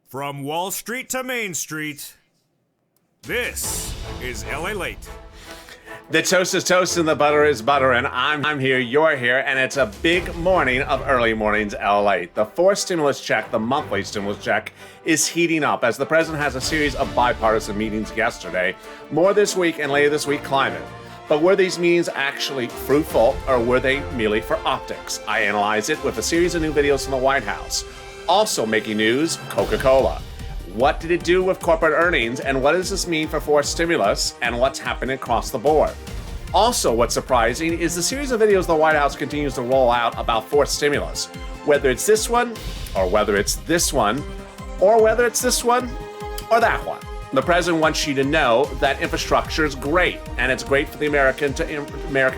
From Wall Street to Main Street, this is LALATE. The toast is toast and the butter is butter, and I'm here, you're here, and it's a big morning of early mornings LA. The fourth stimulus check, the monthly stimulus check, is heating up as the president has a series of bipartisan meetings yesterday, more this week and later this week climate. But were these meetings actually fruitful, or were they merely for optics? I analyze it with a series of new videos from the White House. Also making news, Coca-Cola. What did it do with corporate earnings, and what does this mean for fourth stimulus, and what's happening across the board? Also, what's surprising is the series of videos the White House continues to roll out about fourth stimulus. Whether it's this one, or whether it's this one, or whether it's this one, or that one. The president wants you to know that infrastructure is great, and it's great for the American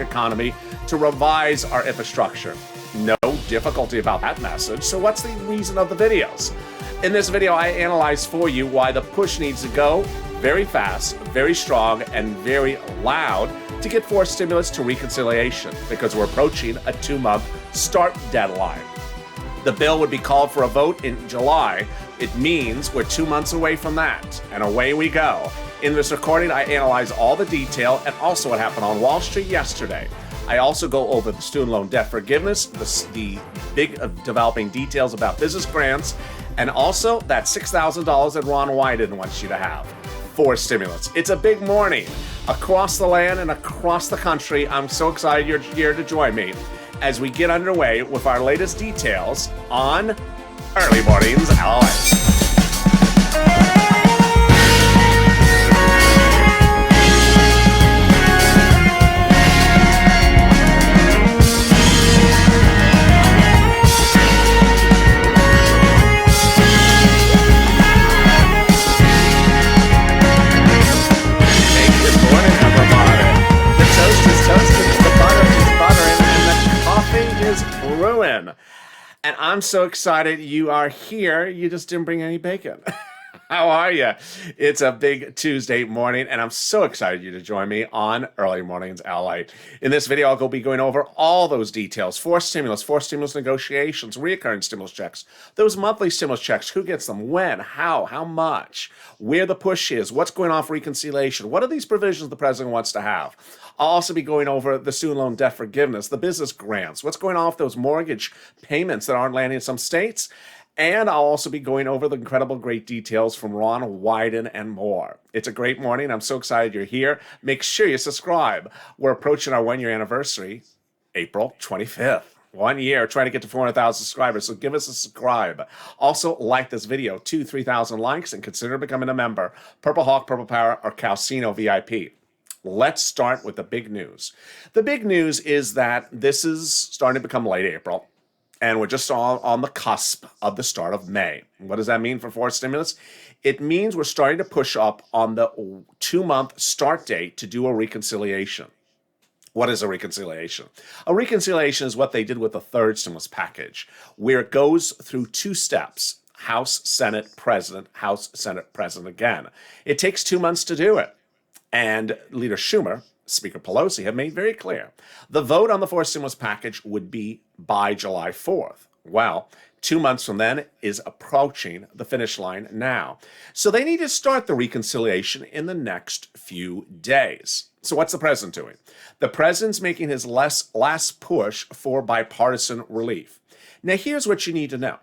economy to revise our infrastructure. No difficulty about that message, so what's the reason of the videos? In this video, I analyze for you why the push needs to go very fast, very strong, and very loud to get fourth stimulus to reconciliation, because we're approaching a 2-month start deadline. The bill would be called for a vote in July. It means we're 2 months away from that, and away we go. In this recording, I analyze all the detail and also what happened on Wall Street yesterday. I also go over the student loan debt forgiveness, the big developing details about business grants, and also that $6,000 that Ron Wyden wants you to have for stimulus. It's a big morning across the land and across the country. I'm so excited you're here to join me as we get underway with our latest details on Early Mornings LA. Ruin. And I'm so excited you are here. You just didn't bring any bacon. How are you? It's a big Tuesday morning, and I'm so excited you to join me on Early Mornings LA. In this video, I'll be going over all those details. Fourth stimulus negotiations, recurring stimulus checks, those monthly stimulus checks, who gets them, when, how much, where the push is, what's going on for reconciliation, what are these provisions the president wants to have. I'll also be going over the student loan debt forgiveness, the business grants, what's going on with those mortgage payments that aren't landing in some states. And I'll also be going over the incredible great details from Ron Wyden and more. It's a great morning. I'm so excited you're here. Make sure you subscribe. We're approaching our 1-year anniversary, April 25th. 1 year, trying to get to 400,000 subscribers, so give us a subscribe. Also, like this video, 2,000-3,000 likes, and consider becoming a member. Purple Hawk, Purple Power, or Calcino VIP. Let's start with the big news. The big news is that this is starting to become late April, and we're just on the cusp of the start of May. What does that mean for fourth stimulus? It means we're starting to push up on the 2-month start date to do a reconciliation. What is a reconciliation? A reconciliation is what they did with the third stimulus package, where it goes through 2 steps. House, Senate, President, House, Senate, President again. It takes 2 months to do it. And Leader Schumer, Speaker Pelosi have made very clear the vote on the fourth stimulus package would be by July 4th. Well, 2 months from then is approaching the finish line now. So they need to start the reconciliation in the next few days. So what's the president doing? The president's making his last push for bipartisan relief. Now, here's what you need to know.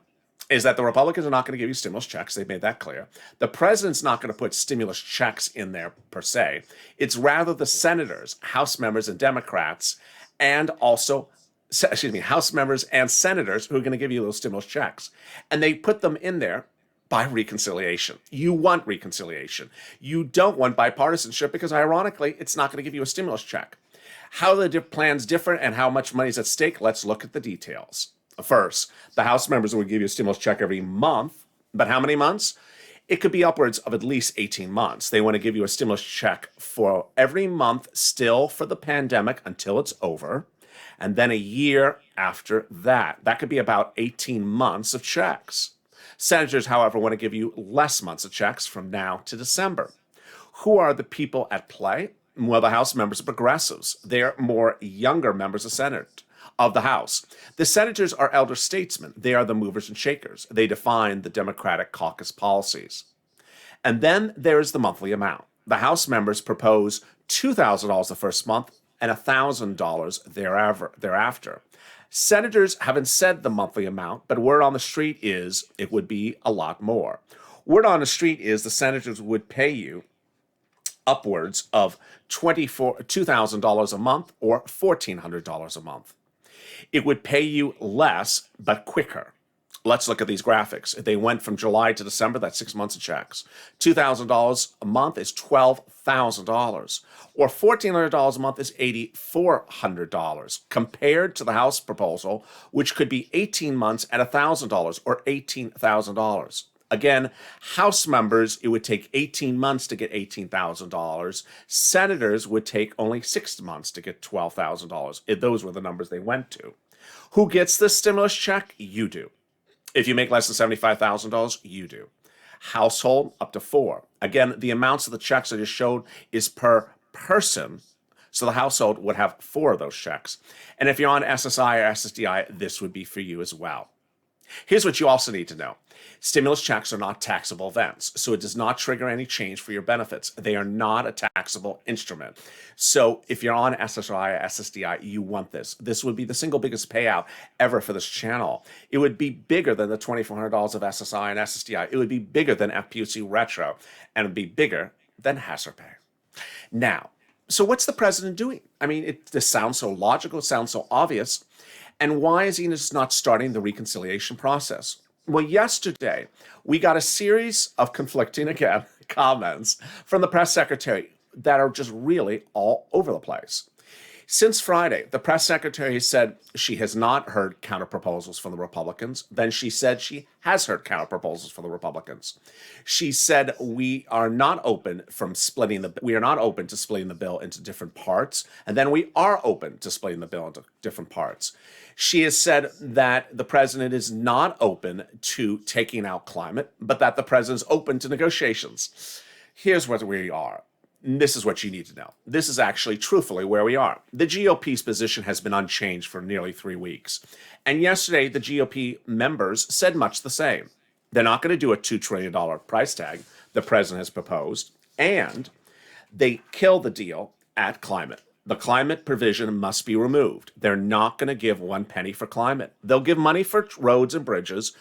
Is that the Republicans are not going to give you stimulus checks. They've made that clear. The president's not going to put stimulus checks in there per se. It's rather the senators, House members and Democrats, and also, House members and senators who are going to give you those stimulus checks. And they put them in there by reconciliation. You want reconciliation. You don't want bipartisanship because, ironically, it's not going to give you a stimulus check. How are the plans different and how much money is at stake? Let's look at the details. First, the House members would give you a stimulus check every month, but how many months? It could be upwards of at least 18 months. They want to give you a stimulus check for every month still for the pandemic until it's over, and then a year after that. That could be about 18 months of checks. Senators, however, want to give you less months of checks from now to December. Who are the people at play? Well, the House members are progressives. They're more younger members of Senate. of the House. The senators are elder statesmen. They are the movers and shakers. They define the Democratic caucus policies. And then there is the monthly amount. The House members propose $2,000 the first month and $1,000 thereafter. Senators haven't said the monthly amount, but word on the street is it would be a lot more. Word on the street is the senators would pay you upwards of $2,000 a month or $1,400 a month. It would pay you less, but quicker. Let's look at these graphics. They went from July to December, that's 6 months of checks. $2,000 a month is $12,000, or $1,400 a month is $8,400, compared to the House proposal, which could be 18 months at $1,000 or $18,000. Again, House members, it would take 18 months to get $18,000. Senators would take only 6 months to get $12,000. Those were the numbers they went to. Who gets this stimulus check? You do. If you make less than $75,000, you do. Household, up to 4. Again, the amounts of the checks I just showed is per person, so the household would have 4 of those checks. And if you're on SSI or SSDI, this would be for you as well. Here's what you also need to know. Stimulus checks are not taxable events, so it does not trigger any change for your benefits. They are not a taxable instrument. So if you're on SSI or SSDI, you want this. This would be the single biggest payout ever for this channel. It would be bigger than the $2,400 of SSI and SSDI. It would be bigger than FPUC Retro, and it would be bigger than Hazard Pay. Now, so what's the president doing? I mean, this sounds so logical, it sounds so obvious. And why is he just not starting the reconciliation process? Well, yesterday, we got a series of conflicting, again, comments from the press secretary that are just really all over the place. Since Friday, the press secretary said she has not heard counterproposals from the Republicans. Then she said she has heard counterproposals from the Republicans. She said we are not open to splitting the bill into different parts, and then we are open to splitting the bill into different parts. She has said that the president is not open to taking out climate, but that the president is open to negotiations. Here's where we are. This is what you need to know. This is actually truthfully where we are. The GOP's position has been unchanged for nearly 3 weeks. And yesterday, the GOP members said much the same. They're not going to do a $2 trillion price tag the president has proposed, and they kill the deal at climate. The climate provision must be removed. They're not going to give 1 penny for climate. They'll give money for roads and bridges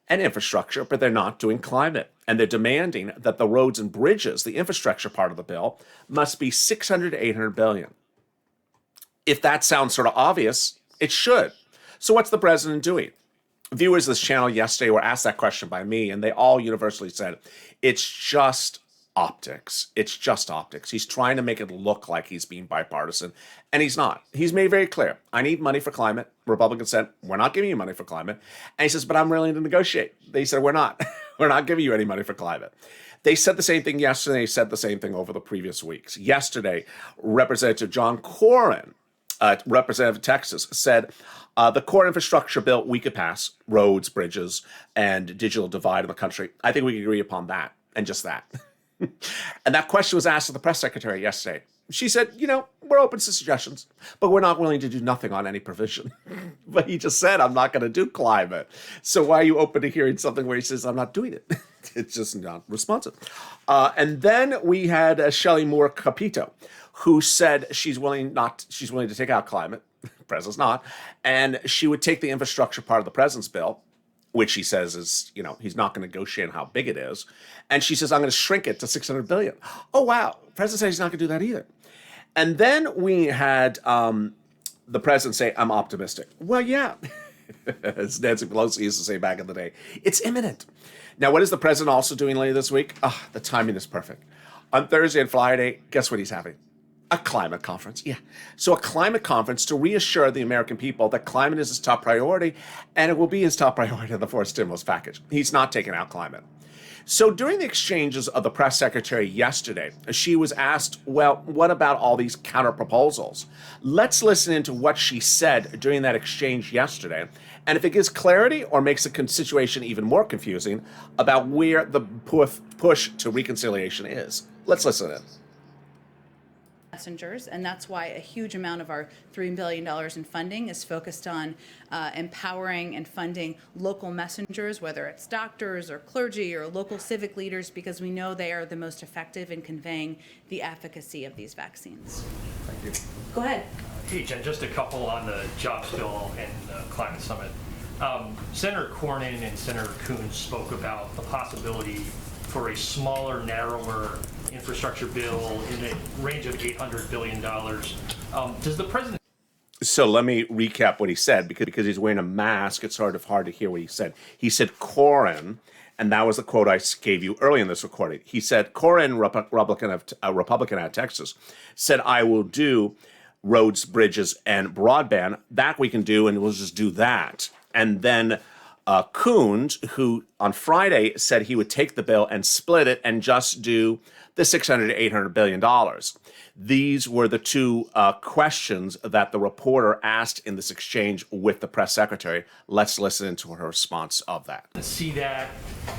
and infrastructure, but they're not doing climate. And they're demanding that the roads and bridges, the infrastructure part of the bill, must be $600 to $800 billion. If that sounds sort of obvious, it should. So what's the president doing? Viewers of this channel yesterday were asked that question by me, and they all universally said, it's just optics. It's just optics. He's trying to make it look like he's being bipartisan, and he's not. He's made very clear, I need money for climate. Republicans said, we're not giving you money for climate. And he says, but I'm willing to negotiate. They said, we're not. We're not giving you any money for climate. They said the same thing yesterday. They said the same thing over the previous weeks. Yesterday, Representative John Cornyn, Representative of Texas, said the core infrastructure bill we could pass, roads, bridges, and digital divide in the country. I think we can agree upon that, and just that. And that question was asked of the press secretary yesterday. She said, we're open to suggestions, but we're not willing to do nothing on any provision. But he just said, I'm not going to do climate. So why are you open to hearing something where he says, I'm not doing it? It's just not responsive. And then we had Shelley Moore Capito, who said she's willing to take out climate. The president's not. And she would take the infrastructure part of the president's bill, which he says is, he's not going to negotiate on how big it is. And she says, I'm going to shrink it to $600 billion. Oh, wow. The president says he's not going to do that either. And then we had the president say, I'm optimistic. Well, yeah, as Nancy Pelosi used to say back in the day, it's imminent. Now, what is the president also doing later this week? The timing is perfect. On Thursday and Friday, guess what he's having? A climate conference. Yeah. So a climate conference to reassure the American people that climate is his top priority, and it will be his top priority in the fourth stimulus package. He's not taking out climate. So during the exchanges of the press secretary yesterday, she was asked, well, what about all these counter proposals? Let's listen into what she said during that exchange yesterday. And if it gives clarity or makes the situation even more confusing about where the push to reconciliation is. Let's listen in. messengers, and that's why a huge amount of our $3 billion in funding is focused on empowering and funding local messengers, whether it's doctors or clergy or local civic leaders, because we know they are the most effective in conveying the efficacy of these vaccines. Thank you. Go ahead. Hey, Jen, just a couple on the jobs bill and the climate summit. Senator Cornyn and Senator Coons spoke about the possibility for a smaller, narrower infrastructure bill in the range of $800 billion. Does the president... So let me recap what he said, because he's wearing a mask. It's sort of hard to hear what he said. He said Cornyn, and that was the quote I gave you early in this recording. He said Cornyn, Republican out of Texas, said, I will do roads, bridges, and broadband. That we can do, and we'll just do that. And then Coons, who on Friday said he would take the bill and split it and just do the $600 to $800 billion. These were the two questions that the reporter asked in this exchange with the press secretary. Let's listen to her response of that. See that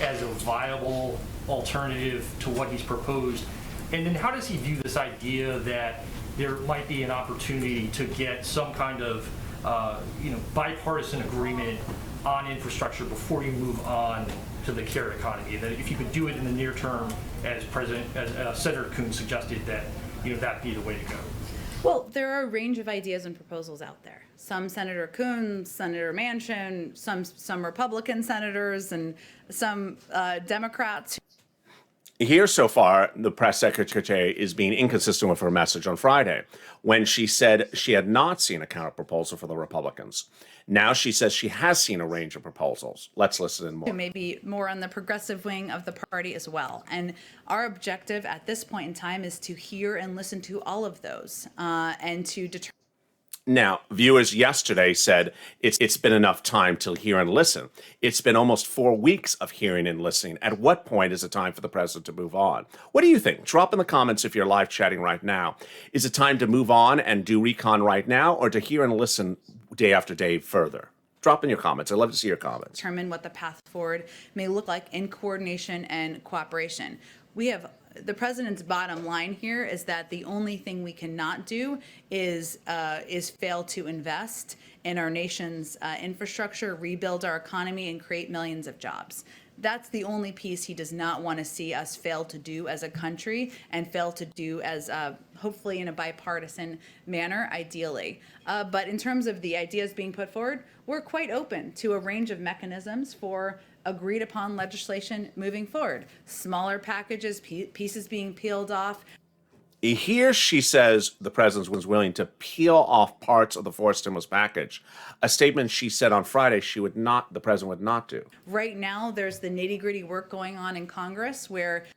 as a viable alternative to what he's proposed? And then how does he view this idea that there might be an opportunity to get some kind of bipartisan agreement on infrastructure before you move on to the care economy? That if you could do it in the near term, as Senator Coons suggested, that that'd be the way to go. Well, there are a range of ideas and proposals out there. Some Senator Coons, Senator Manchin, some Republican senators, and some Democrats. Here so far, the press secretary is being inconsistent with her message on Friday when she said she had not seen a counterproposal for the Republicans. Now she says she has seen a range of proposals. Let's listen in more. Maybe more on the progressive wing of the party as well. And our objective at this point in time is to hear and listen to all of those and to determine. Now, viewers yesterday said it's been enough time to hear and listen. It's been almost 4 weeks of hearing and listening. At what point is it time for the president to move on? What do you think? Drop in the comments if you're live chatting right now. Is it time to move on and do recon right now, or to hear and listen day after day further? Drop in your comments. I'd love to see your comments. Determine what the path forward may look like in coordination and cooperation. The president's bottom line here is that the only thing we cannot do is fail to invest in our nation's infrastructure, rebuild our economy, and create millions of jobs. That's the only piece he does not want to see us fail to do as a country, and fail to do as hopefully in a bipartisan manner, ideally. But in terms of the ideas being put forward, we're quite open to a range of mechanisms for agreed upon legislation moving forward. Smaller packages, pieces being peeled off. Here she says the president was willing to peel off parts of the fourth stimulus package, a statement she said on Friday the president would not do. Right now, there's the nitty-gritty work going on in Congress where...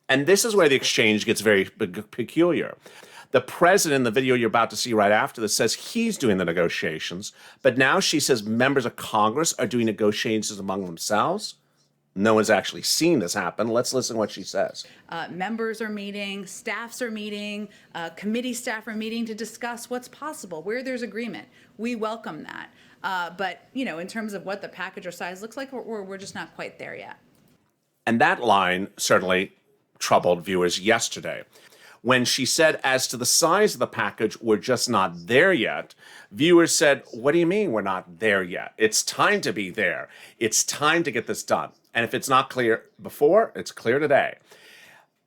And this is where the exchange gets very peculiar. The president, in the video you're about to see right after this, says he's doing the negotiations, but now she says members of Congress are doing negotiations among themselves. No one's actually seen this happen. Let's listen to what she says. Members are meeting, staffs are meeting, committee staff are meeting to discuss what's possible, where there's agreement. We welcome that. But, in terms of what the package or size looks like, we're just not quite there yet. And that line certainly troubled viewers yesterday. When she said, as to the size of the package, we're just not there yet, viewers said, what do you mean we're not there yet? It's time to be there. It's time to get this done. And if it's not clear before, it's clear today.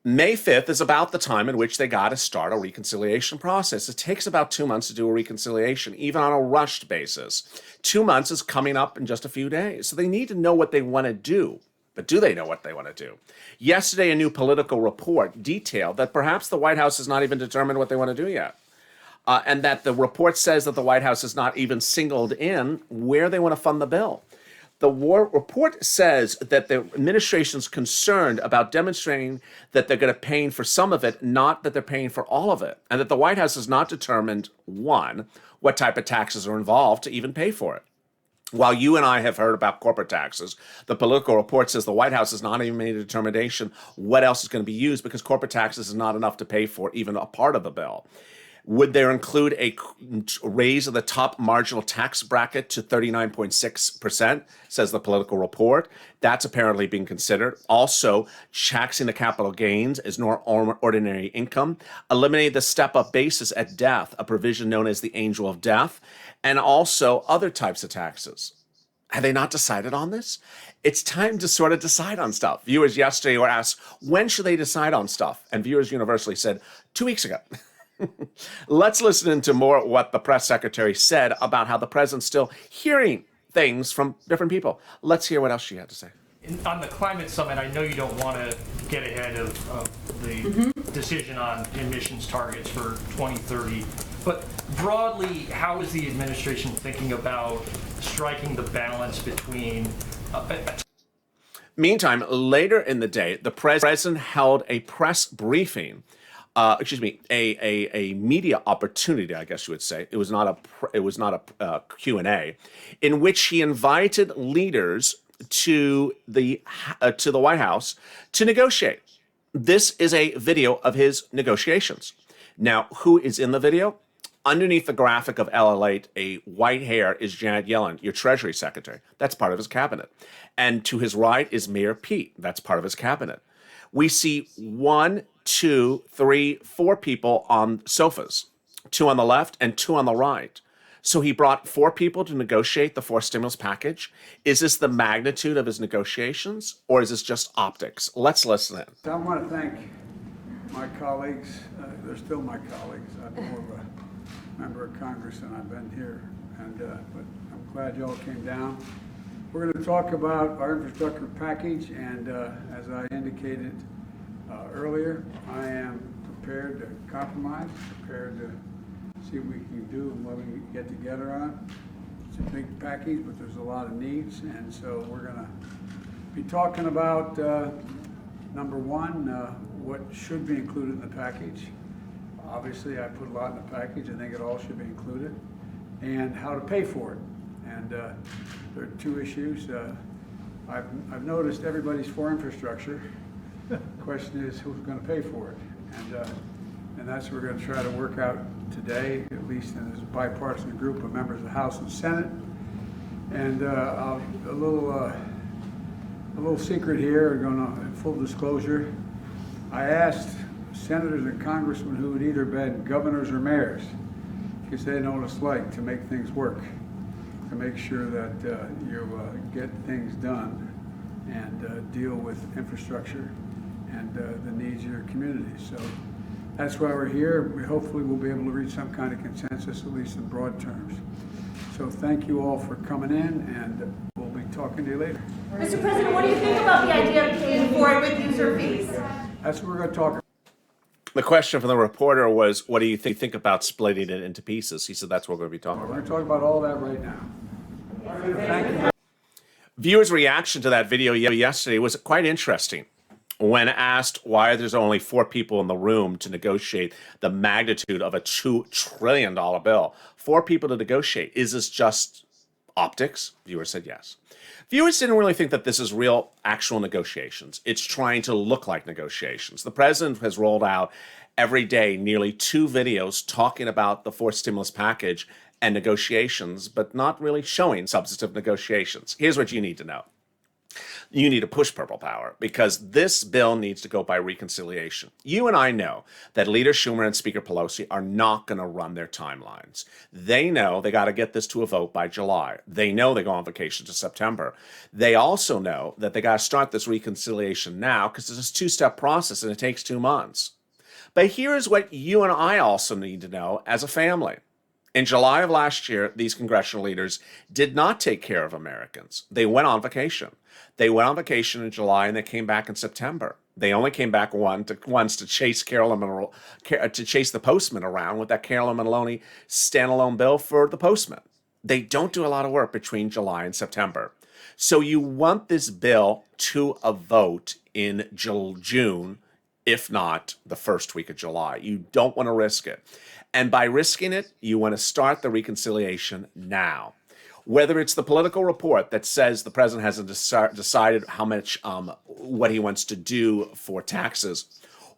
May 5th is about the time in which they got to start a reconciliation process. It takes about 2 months to do a reconciliation, even on a rushed basis. 2 months is coming up in just a few days. So they need to know what they want to do. But do they know what they want to do? Yesterday, a new political report detailed that perhaps the White House has not even determined what they want to do yet. And that the report says that the White House has not even singled in where they want to fund the bill. The report says that the administration's concerned about demonstrating that they're going to pay for some of it, not that they're paying for all of it. And that the White House has not determined, one, what type of taxes are involved to even pay for it. While you and I have heard about corporate taxes, the political report says the White House has not even made a determination what else is going to be used, because corporate taxes is not enough to pay for even a part of the bill. Would there include a raise of the top marginal tax bracket to 39.6%, says the Political Report? That's apparently being considered. Also, taxing the capital gains as ordinary income, eliminating the step-up basis at death, a provision known as the angel of death, and also other types of taxes. Have they not decided on this? It's time to sort of decide on stuff. Viewers yesterday were asked, when should they decide on stuff? And viewers universally said, 2 weeks ago. Let's listen into more what the press secretary said about how the president's still hearing things from different people. Let's hear what else she had to say. On the climate summit, I know you don't want to get ahead of the decision on emissions targets for 2030, but broadly, how is the administration thinking about striking the balance between Meantime, later in the day, the president held a press briefing. A media opportunity, I guess you would say. It was not a Q&A, in which he invited leaders to the White House to negotiate. This is a video of his negotiations. Now, who is in the video? Underneath the graphic of LALATE, a white hair is Janet Yellen, your Treasury Secretary. That's part of his cabinet. And to his right is Mayor Pete. That's part of his cabinet. We see 1, 2, 3, 4 people on sofas, 2 on the left and 2 on the right. So he brought 4 people to negotiate the 4th stimulus package. Is this the magnitude of his negotiations, or is this just optics? Let's listen in. I want to thank my colleagues. They're still my colleagues. I'm more of a member of Congress than I've been here, but I'm glad you all came down. We're going to talk about our infrastructure package, and as I indicated earlier, I am prepared to compromise, prepared to see what we can do and what we can get together on. It's a big package, but there's a lot of needs, and so we're going to be talking about, number one, what should be included in the package. Obviously, I put a lot in the package. I think it all should be included, and how to pay for it. And there are 2 issues. I've noticed everybody's for infrastructure. The question is, who's going to pay for it? And that's what we're going to try to work out today, at least in this bipartisan group of members of the House and Senate. And a little secret here, full disclosure. I asked senators and congressmen who had either been governors or mayors, because they know what it's like to make things work, to make sure that you get things done and deal with infrastructure and the needs of your community. So that's why we're here. We hopefully will be able to reach some kind of consensus, at least in broad terms. So thank you all for coming in, and we'll be talking to you later. Mr. President, what do you think about the idea of paying for it with user fees? That's what we're going to talk about. The question from the reporter was, what do you think about splitting it into pieces? He said that's what we're going to be talking We're about. going to talk about all that right now. Thank you. Viewers' reaction to that video yesterday was quite interesting. When asked why there's only 4 people in the room to negotiate the magnitude of a $2 trillion bill, 4 people to negotiate, is this just optics? Viewers said yes. Viewers didn't really think that this is real, actual negotiations. It's trying to look like negotiations. The president has rolled out every day nearly 2 videos talking about the 4th stimulus package and negotiations, but not really showing substantive negotiations. Here's what you need to know. You need to push purple power, because this bill needs to go by reconciliation. You and I know that Leader Schumer and Speaker Pelosi are not going to run their timelines. They know they got to get this to a vote by July. They know they go on vacation to September. They also know that they got to start this reconciliation now, because it's a 2-step process and it takes 2 months. But here's what you and I also need to know as a family. In July of last year, these congressional leaders did not take care of Americans. They went on vacation. They went on vacation in July and they came back in September. They only came back once to chase the postman around with that Carolyn Maloney standalone bill for the postman. They don't do a lot of work between July and September. So you want this bill to a vote in June, if not the first week of July. You don't want to risk it. And by risking it, you want to start the reconciliation now. Whether it's the Political Report that says the president hasn't decided how much, what he wants to do for taxes,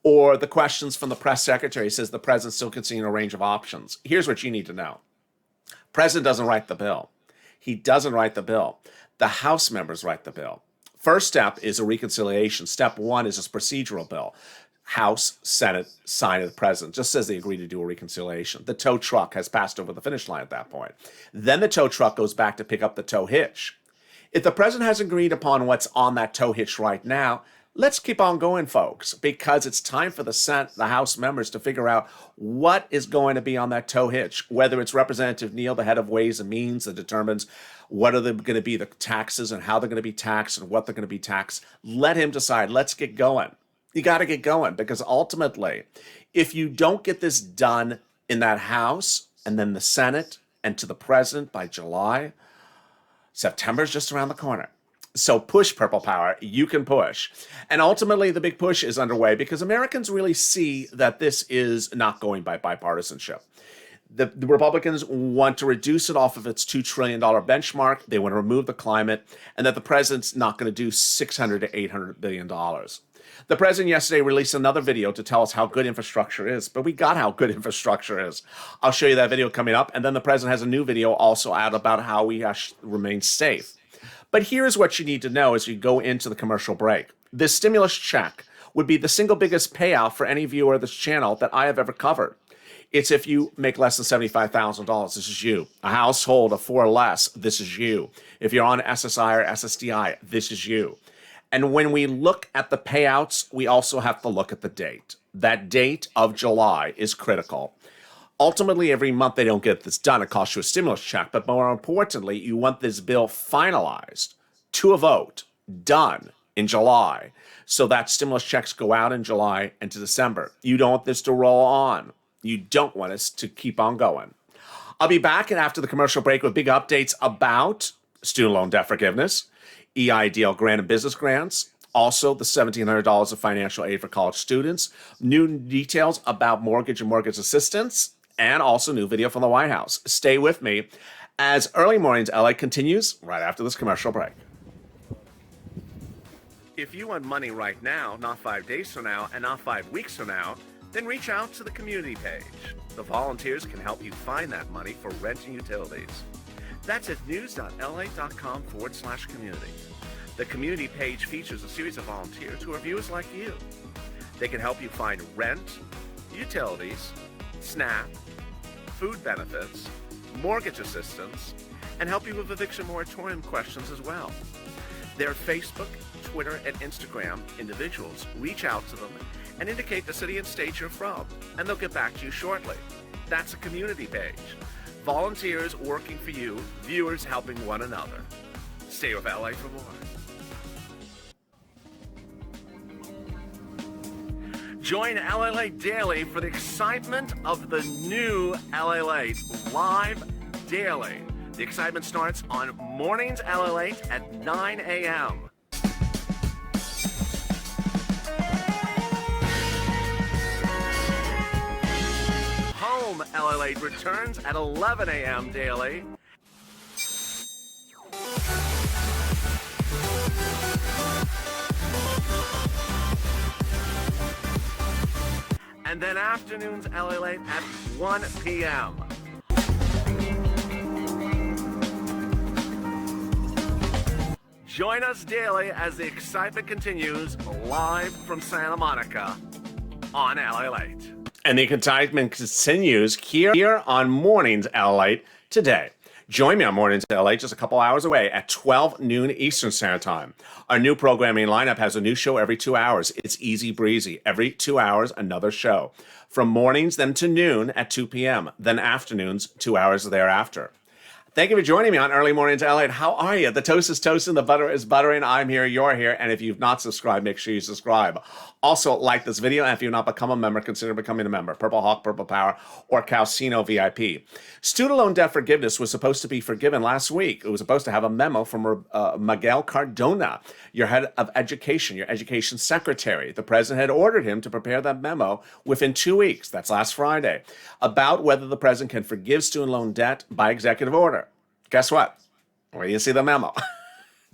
Or the questions from the press secretary says the president's still considering a range of options. Here's what you need to know. President doesn't write the bill. He doesn't write the bill. The House members write the bill. First step is a reconciliation. Step one is a procedural bill. House, Senate, sign of the president. Just says they agree to do a reconciliation. The tow truck has passed over the finish line at that point. Then the tow truck goes back to pick up the tow hitch. If the president has agreed upon what's on that tow hitch right now, let's keep on going, folks, because it's time for the Senate, the House members to figure out what is going to be on that tow hitch, whether it's Representative Neal, the head of Ways and Means, that determines what are going to be the taxes and how they're going to be taxed and what they're going to be taxed. Let him decide. Let's get going. You got to get going, because ultimately, if you don't get this done in that House and then the Senate and to the president by July, September is just around the corner. So push, Purple Power. You can push. And ultimately, the big push is underway because Americans really see that this is not going by bipartisanship. The Republicans want to reduce it off of its $2 trillion benchmark. They want to remove the climate, and that the president's not going to do $600 to $800 billion. The president yesterday released another video to tell us how good infrastructure is, but we got how good infrastructure is. I'll show you that video coming up, and then the president has a new video also out about how we remain safe. But here's what you need to know as you go into the commercial break. This stimulus check would be the single biggest payout for any viewer of this channel that I have ever covered. It's if you make less than $75,000, this is you. A household of 4 or less, this is you. If you're on SSI or SSDI, this is you. And when we look at the payouts, we also have to look at the date. That date of July is critical. Ultimately, every month they don't get this done, it costs you a stimulus check. But more importantly, you want this bill finalized to a vote, done in July, so that stimulus checks go out in July and to December. You don't want this to roll on. You don't want us to keep on going. I'll be back after the commercial break with big updates about student loan debt forgiveness, EIDL grant and business grants, also the $1,700 of financial aid for college students, new details about mortgage and mortgage assistance, and also new video from the White House. Stay with me as Early Mornings LA continues right after this commercial break. If you want money right now, not 5 days from now, and not 5 weeks from now, then reach out to the community page. The volunteers can help you find that money for rent and utilities. That's at news.la.com/community. The community page features a series of volunteers who are viewers like you. They can help you find rent, utilities, SNAP, food benefits, mortgage assistance, and help you with eviction moratorium questions as well. Their Facebook, Twitter, and Instagram individuals reach out to them and indicate the city and state you're from, and they'll get back to you shortly. That's a community page. Volunteers working for you, viewers helping one another. Stay with LA for more. Join LALATE Daily for the excitement of the new LALATE live daily. The excitement starts on Mornings LALATE at 9 a.m. Home LALATE returns at 11 a.m. daily. And then afternoons LALATE at 1 p.m. Join us daily as the excitement continues live from Santa Monica on LALATE. And the excitement continues here on Mornings LALATE today. Join me on Mornings LA just a couple hours away at 12 noon Eastern Standard Time. Our new programming lineup has a new show every 2 hours. It's easy breezy. Every 2 hours, another show. From mornings, then to noon at 2 p.m., then afternoons, 2 hours thereafter. Thank you for joining me on Early Mornings LA. How are you? The toast is toasting, the butter is buttering. I'm here, you're here, and if you've not subscribed, make sure you subscribe. Also, like this video, and if you've not become a member, consider becoming a member. Purple Hawk, Purple Power, or Calcino VIP. Student loan debt forgiveness was supposed to be forgiven last week. It was supposed to have a memo from Miguel Cardona, your head of education, your education secretary. The president had ordered him to prepare that memo within 2 weeks, that's last Friday, about whether the president can forgive student loan debt by executive order. Guess what? Where do you see the memo?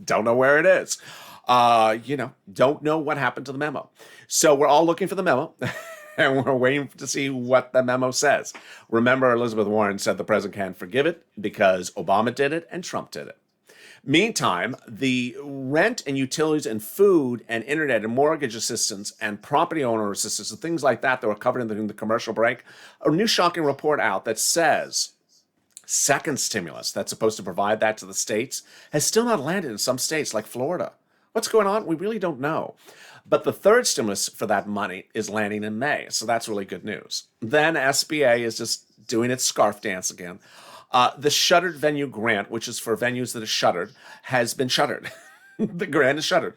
Don't know where it is. don't know what happened to the memo. So we're all looking for the memo. And we're waiting to see what the memo says. Remember, Elizabeth Warren said the president can't forgive it because Obama did it and Trump did it. Meantime, the rent and utilities and food and internet and mortgage assistance and property owner assistance and things like that were covered in the commercial break, a new shocking report out that says second stimulus that's supposed to provide that to the states has still not landed in some states like Florida. What's going on? We really don't know. But the third stimulus for that money is landing in May, so that's really good news. Then SBA is just doing its scarf dance again. The shuttered venue grant, which is for venues that are shuttered, has been shuttered. The grant is shuttered.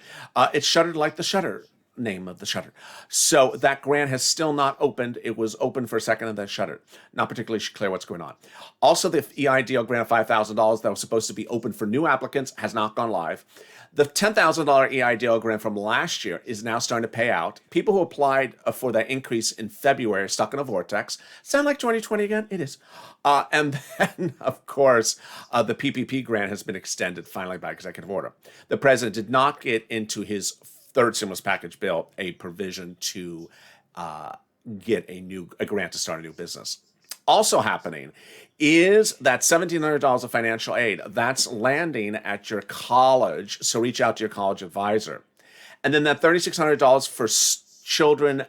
It's shuttered like the shutter name of the shutter. So that grant has still not opened. It was open for a second and then shuttered. Not particularly clear what's going on. Also, the EIDL grant of $5,000 that was supposed to be open for new applicants has not gone live. The $10,000 EIDL grant from last year is now starting to pay out. People who applied for that increase in February are stuck in a vortex. Sound like 2020 again? It is. And then, of course, the PPP grant has been extended finally by executive order. The president did not get into his third stimulus package bill a provision to get a grant to start a new business. Also happening is that $1,700 of financial aid that's landing at your college. So reach out to your college advisor. And then that $3,600 for children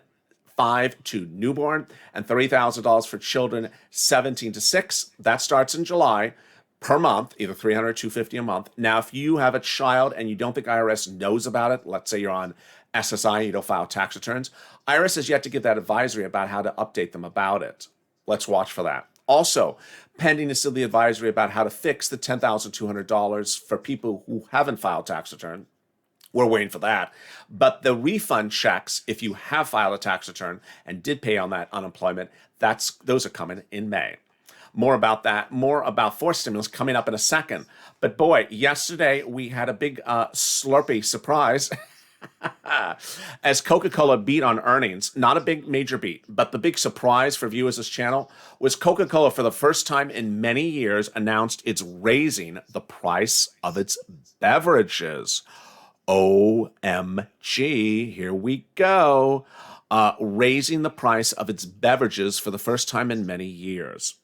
5 to newborn and $30,000 for children 17 to 6. That starts in July per month, either $300 or $250 a month. Now, if you have a child and you don't think IRS knows about it, let's say you're on SSI and you don't file tax returns, IRS has yet to give that advisory about how to update them about it. Let's watch for that. Also, pending is still the advisory about how to fix the $10,200 for people who haven't filed tax return. We're waiting for that. But the refund checks, if you have filed a tax return and did pay on that unemployment, those are coming in May. More about that, more about fourth stimulus coming up in a second. But boy, yesterday we had a big Slurpee surprise. As Coca-Cola beat on earnings, not a big major beat, but the big surprise for viewers of this channel was Coca-Cola for the first time in many years announced it's raising the price of its beverages. OMG, here we go. Raising the price of its beverages for the first time in many years.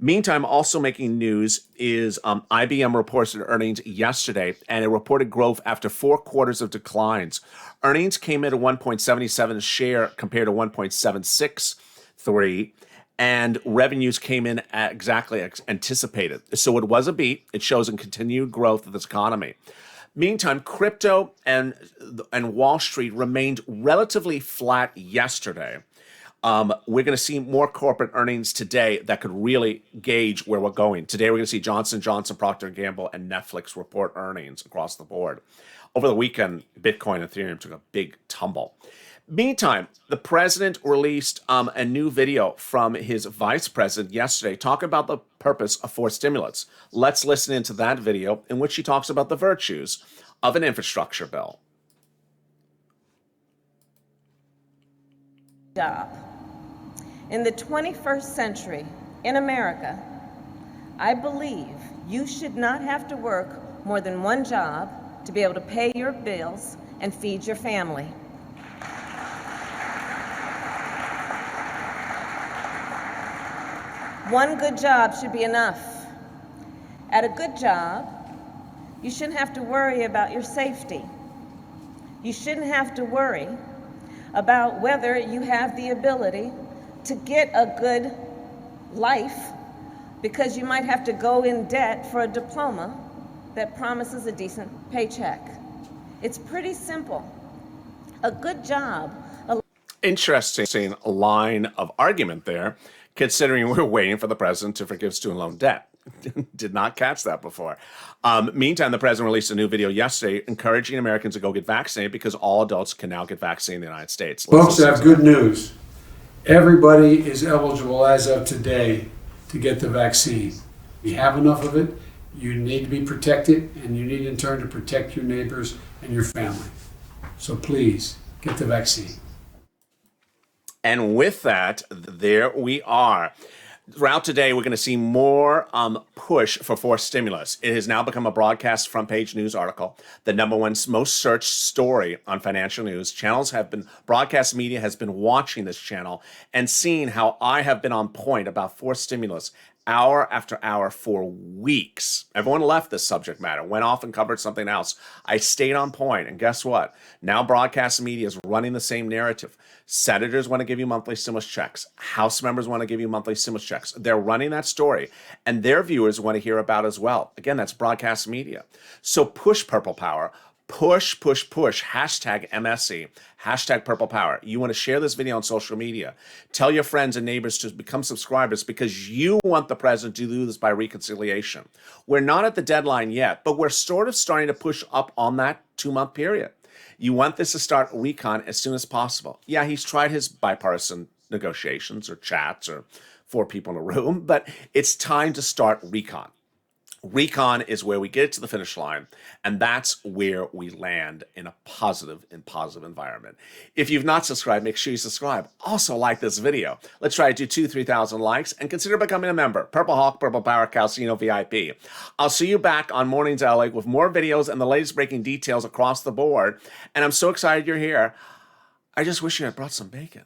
Meantime, also making news is IBM reported earnings yesterday, and it reported growth after 4 quarters of declines. Earnings came in at 1.77 a share compared to 1.763, and revenues came in at exactly as anticipated. So it was a beat. It shows a continued growth of this economy. Meantime, crypto and Wall Street remained relatively flat yesterday. We're going to see more corporate earnings today that could really gauge where we're going. Today, we're going to see Johnson & Johnson, Procter & Gamble, and Netflix report earnings across the board. Over the weekend, Bitcoin and Ethereum took a big tumble. Meantime, the president released a new video from his vice president yesterday talking about the purpose of fourth stimulus. Let's listen into that video in which he talks about the virtues of an infrastructure bill. Job. In the 21st century, in America, I believe you should not have to work more than one job to be able to pay your bills and feed your family. One good job should be enough. At a good job, you shouldn't have to worry about your safety. You shouldn't have to worry about whether you have the ability to get a good life because you might have to go in debt for a diploma that promises a decent paycheck. It's pretty simple. A good job. Interesting line of argument there, considering we're waiting for the president to forgive student loan debt. Did not catch that before. Meantime, the president released a new video yesterday encouraging Americans to go get vaccinated because all adults can now get vaccinated in the United States. Folks, I have good news. Everybody is eligible as of today to get the vaccine. We have enough of it. You need to be protected, and you need in turn to protect your neighbors and your family. So please, get the vaccine. And with that, there we are. Throughout today, we're going to see more push for forced stimulus. It has now become a broadcast front page news article, the number one most searched story on financial news. Broadcast media has been watching this channel and seeing how I have been on point about forced stimulus hour after hour for weeks. Everyone left this subject matter, went off and covered something else. I stayed on point, and guess what? Now broadcast media is running the same narrative. Senators want to give you monthly stimulus checks. House members want to give you monthly stimulus checks. They're running that story, and their viewers want to hear about it as well. Again, that's broadcast media. So push Purple Power. Push, push, push. Hashtag MSC. Hashtag Purple Power. You want to share this video on social media. Tell your friends and neighbors to become subscribers because you want the president to do this by reconciliation. We're not at the deadline yet, but we're sort of starting to push up on that 2-month period. You want this to start recon as soon as possible. Yeah, he's tried his bipartisan negotiations or chats or 4 people in a room, but it's time to start recon. Recon is where we get to the finish line, and that's where we land in a positive environment. If you've not subscribed, make sure you subscribe. Also like this video. Let's try to do 2,000-3,000 likes and consider becoming a member. Purple Hawk, Purple Power, Calcino VIP. I'll see you back on Mornings LA with more videos and the latest breaking details across the board. And I'm so excited you're here. I just wish you had brought some bacon.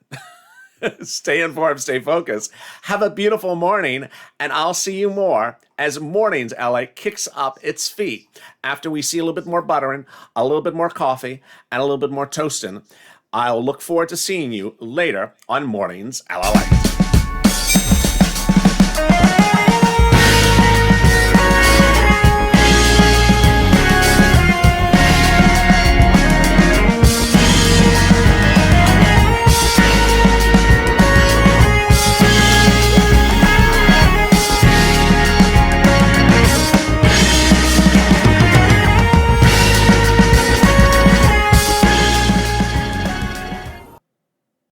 Stay informed, stay focused. Have a beautiful morning, and I'll see you more as Mornings LA kicks up its feet after we see a little bit more buttering, a little bit more coffee, and a little bit more toasting. I'll look forward to seeing you later on Mornings LA.